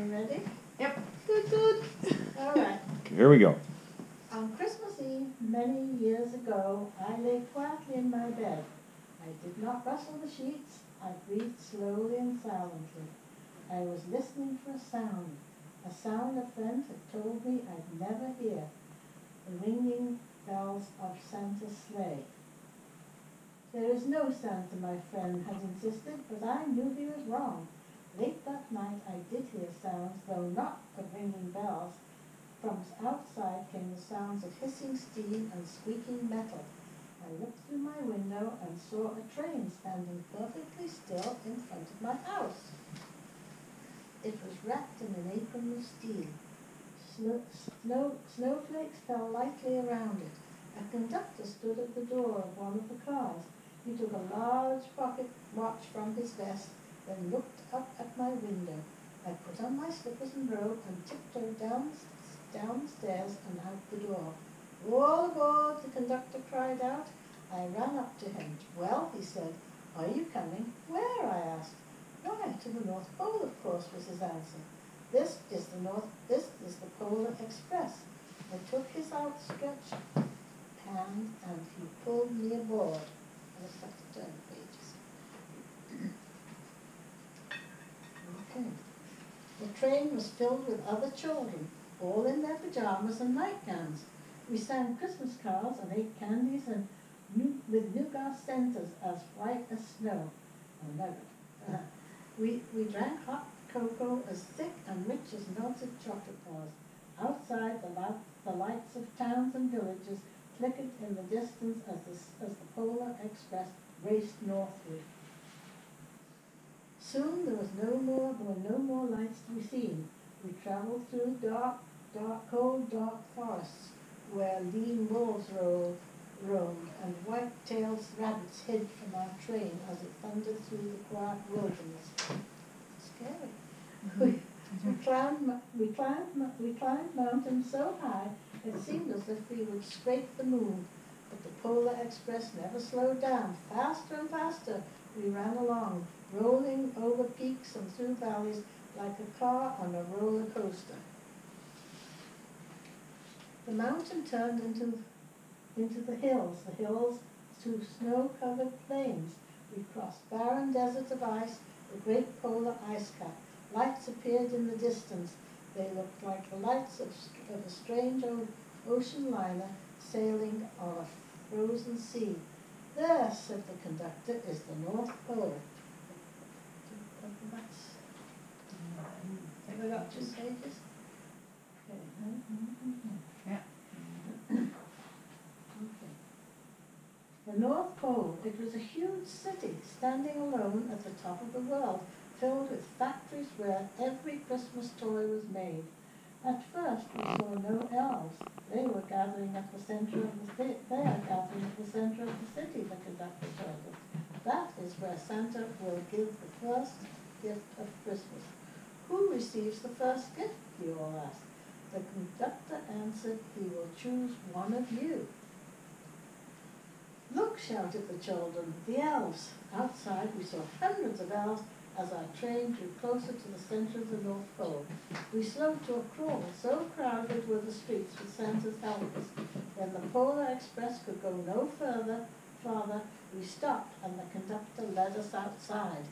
you ready? Yep. Good, good. All right. Okay, here we go. On Christmas Eve, many years ago, I lay quietly in my bed. I did not rustle the sheets. I breathed slowly and silently. I was listening for a sound a friend had told me I'd never hear, the ringing bells of Santa's sleigh. There is no Santa, my friend had insisted, but I knew he was wrong. Late that night I did hear sounds, though not of ringing bells. From outside came the sounds of hissing steam and squeaking metal. I looked through my window and saw a train standing perfectly still in front of my house. It was wrapped in an apron of steel. Snowflakes fell lightly around it. A conductor stood at the door of one of the cars. He took a large pocket watch from his vest, then looked up at my window. I put on my slippers and robe and tiptoed downstairs and out the door. "All aboard!" the conductor cried out. I ran up to him. "Well," he said, "are you coming?" "Where?" I asked. "Why, to the North Pole, of course," was his answer. This is the Polar Express." I took his outstretched hand and he pulled me aboard. I just have to turn the pages. Okay. The train was filled with other children, all in their pajamas and nightgowns. We sang Christmas carols and ate candies and with nougat centers as white as snow. We drank hot cocoa as thick and rich as melted chocolate bars. Outside, the lights of towns and villages flickered in the distance as the Polar Express raced northward. Soon there were no more lights to be seen. We traveled through cold, dark forests where lean wolves roamed and white-tailed rabbits hid from our train as it thundered through the quiet wilderness. Scary. We climbed mountains so high it seemed as if we would scrape the moon. But the Polar Express never slowed down. Faster and faster we ran along, rolling over peaks and through valleys like a car on a roller coaster. The mountain turned into the hills to snow-covered plains. We crossed barren deserts of ice, the great polar ice cap. Lights appeared in the distance. They looked like the lights of a strange ocean liner sailing on a frozen sea. "There," said the conductor, "is the North Pole." Have I got 2 pages? Okay. Yeah. Okay. The North Pole, it was a huge city standing alone at the top of the world, filled with factories where every Christmas toy was made. At first we saw no elves. They were gathering at the center of the city. They are gathering at the center of the city, the conductor told us. That is where Santa will give the first gift of Christmas. Who receives the first gift? You all asked. The conductor answered, "He will choose one of you." "Look," shouted the children, "the elves." Outside we saw hundreds of elves as our train drew closer to the center of the North Pole. We slowed to a crawl, so crowded were the streets with Santa's helpers. When the Polar Express could go no farther, we stopped and the conductor led us outside.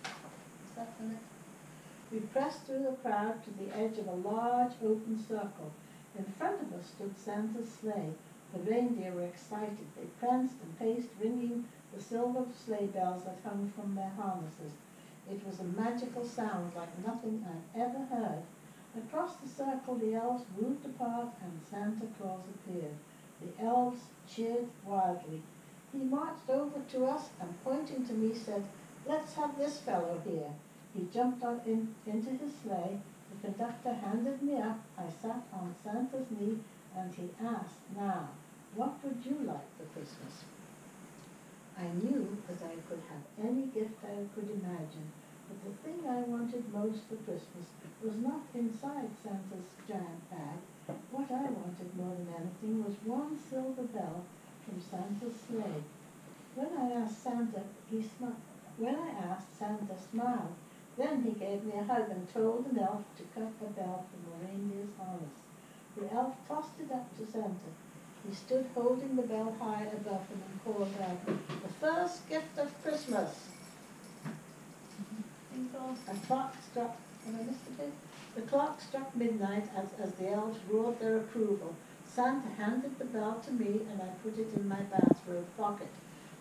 Is that finished? We pressed through the crowd to the edge of a large open circle. In front of us stood Santa's sleigh. The reindeer were excited. They pranced and paced, ringing the silver sleigh bells that hung from their harnesses. It was a magical sound like nothing I'd ever heard. Across the circle the elves moved apart and Santa Claus appeared. The elves cheered wildly. He marched over to us and pointing to me said, "Let's have this fellow here." He jumped up into his sleigh. The conductor handed me up. I sat on Santa's knee and he asked, "Now, what would you like for Christmas?" I knew that I could have any gift I could imagine, but the thing I wanted most for Christmas was not inside Santa's giant bag. What I wanted more than anything was one silver bell from Santa's sleigh. When I asked, Santa smiled. Then he gave me a hug and told an elf to cut a bell from the reindeer's harness. The elf tossed it up to Santa. He stood holding the bell high above him and called out, "The first gift of Christmas." A clock struck, have I missed a bit? The clock struck midnight as the elves roared their approval. Santa handed the bell to me and I put it in my bathrobe pocket.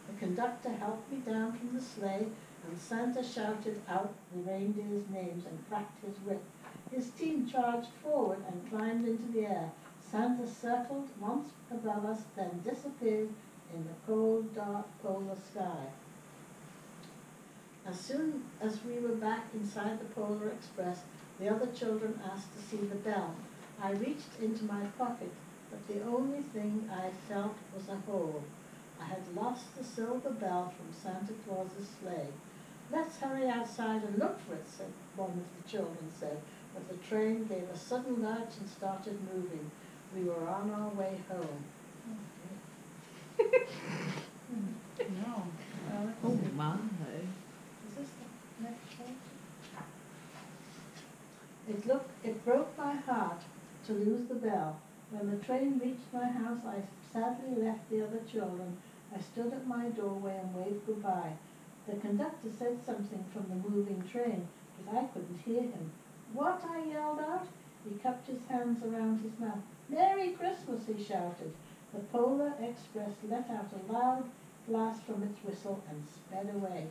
The conductor helped me down from the sleigh and Santa shouted out the reindeers' names and cracked his whip. His team charged forward and climbed into the air. Santa circled once above us, then disappeared in the cold, dark polar sky. As soon as we were back inside the Polar Express, the other children asked to see the bell. I reached into my pocket, but the only thing I felt was a hole. I had lost the silver bell from Santa Claus's sleigh. "Let's hurry outside and look for it," said one of the children said, but the train gave a sudden lurch and started moving. We were on our way home. No. Oh my. Is this the next one? It broke my heart to lose the bell. When the train reached my house, I sadly left the other children. I stood at my doorway and waved goodbye. The conductor said something from the moving train, but I couldn't hear him. "What?" I yelled out. He cupped his hands around his mouth. "Merry Christmas," he shouted. The Polar Express let out a loud blast from its whistle and sped away.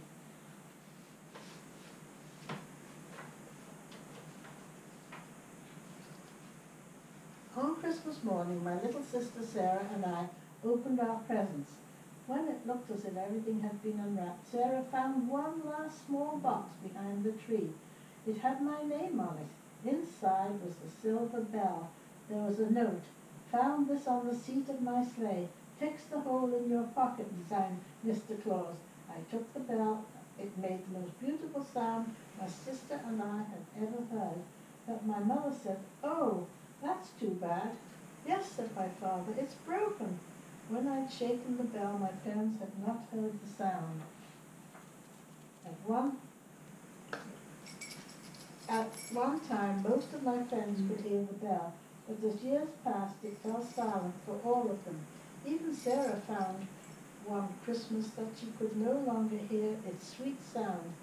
On Christmas morning, my little sister Sarah and I opened our presents. When it looked as if everything had been unwrapped, Sarah found one last small box behind the tree. It had my name on it. Inside was the silver bell. There was a note. "Found this on the seat of my sleigh. Fix the hole in your pocket," signed Mr. Claus. I took the bell. It made the most beautiful sound my sister and I had ever heard. But my mother said, "Oh, that's too bad." "Yes," said my father, "it's broken." When I'd shaken the bell, my parents had not heard the sound. At one time, most of my friends could hear the bell, but as years passed, it fell silent for all of them. Even Sarah found one Christmas that she could no longer hear its sweet sound.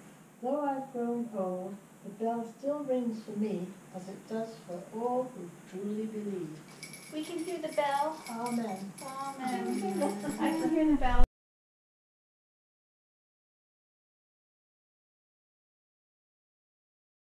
Though I've grown old, the bell still rings for me, as it does for all who truly believe. We can hear the bell. Amen. Amen. I can hear the bell.